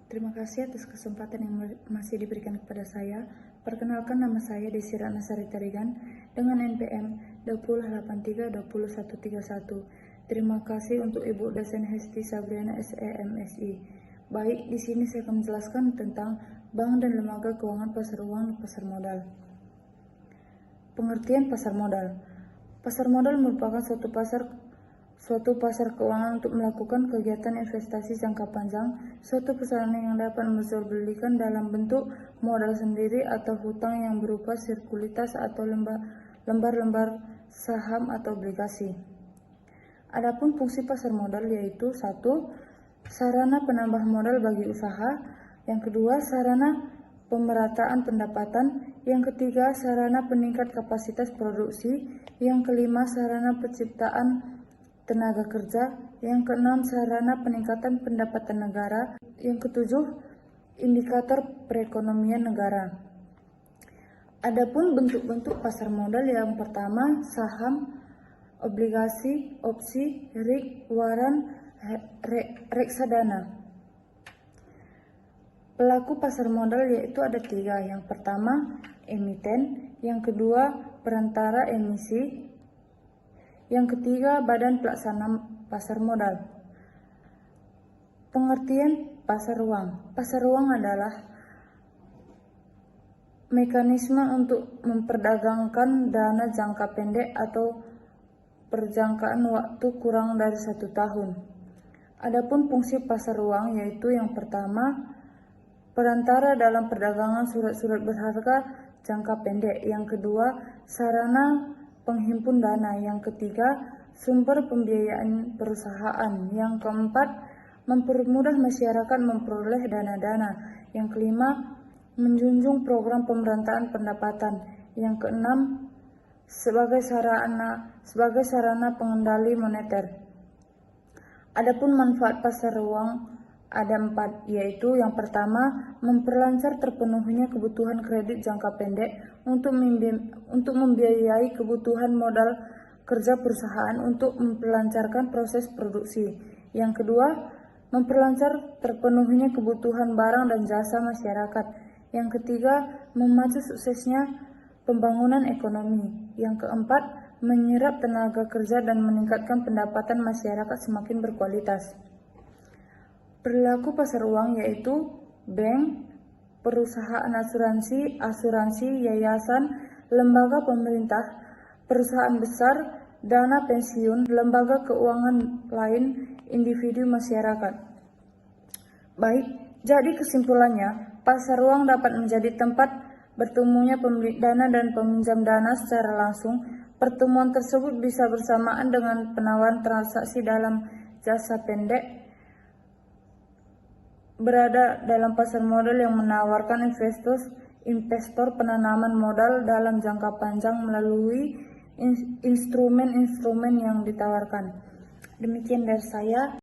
Terima kasih atas kesempatan yang masih diberikan kepada saya. Perkenalkan, nama saya Desi Ratna Sari Tarigan dengan NPM 20832131. Terima kasih untuk Ibu dosen Hesti Sabriana SEMSI. Baik, di sini saya akan menjelaskan tentang bank dan lembaga keuangan pasar uang dan pasar modal. Pengertian pasar modal. Pasar modal merupakan suatu pasar keuangan untuk melakukan kegiatan investasi jangka panjang, suatu perusahaan yang dapat menjualbelikan dalam bentuk modal sendiri atau hutang yang berupa sekuuritas atau lembar-lembar saham atau obligasi. Adapun fungsi pasar modal yaitu 1. Sarana penambah modal bagi usaha, yang kedua sarana pemerataan pendapatan, yang ketiga sarana peningkat kapasitas produksi, yang kelima sarana penciptaan tenaga kerja, yang keenam sarana peningkatan pendapatan negara, yang ketujuh indikator perekonomian negara. Adapun bentuk-bentuk pasar modal yang pertama saham, obligasi, opsi, RIK, waran, reksadana. Pelaku pasar modal yaitu ada 3. Yang pertama emiten, yang kedua perantara emisi, yang ketiga badan pelaksana pasar modal. Pengertian pasar uang. Pasar uang adalah mekanisme untuk memperdagangkan dana jangka pendek atau perjangkaan waktu kurang dari 1 tahun. Adapun fungsi pasar uang yaitu yang pertama perantara dalam perdagangan surat-surat berharga jangka pendek, yang kedua sarana penghimpun dana, yang ketiga sumber pembiayaan perusahaan, yang keempat mempermudah masyarakat memperoleh dana-dana, yang kelima menjunjung program pemerataan pendapatan, yang keenam sebagai sarana pengendali moneter. Adapun manfaat pasar uang ada 4, yaitu yang pertama memperlancar terpenuhinya kebutuhan kredit jangka pendek untuk membiayai kebutuhan modal kerja perusahaan untuk memperlancarkan proses produksi. Yang kedua, memperlancar terpenuhinya kebutuhan barang dan jasa masyarakat. Yang ketiga, memacu suksesnya pembangunan ekonomi. Yang keempat, menyerap tenaga kerja dan meningkatkan pendapatan masyarakat semakin berkualitas. Perilaku pasar uang yaitu bank, perusahaan asuransi, yayasan, lembaga pemerintah, perusahaan besar, dana pensiun, lembaga keuangan lain, individu masyarakat. Baik, jadi kesimpulannya, pasar uang dapat menjadi tempat bertemunya pemilik dana dan peminjam dana secara langsung. Pertemuan tersebut bisa bersamaan dengan penawaran transaksi dalam jasa pendek. Berada dalam pasar modal yang menawarkan investor penanaman modal dalam jangka panjang melalui instrumen-instrumen yang ditawarkan. Demikian dari saya.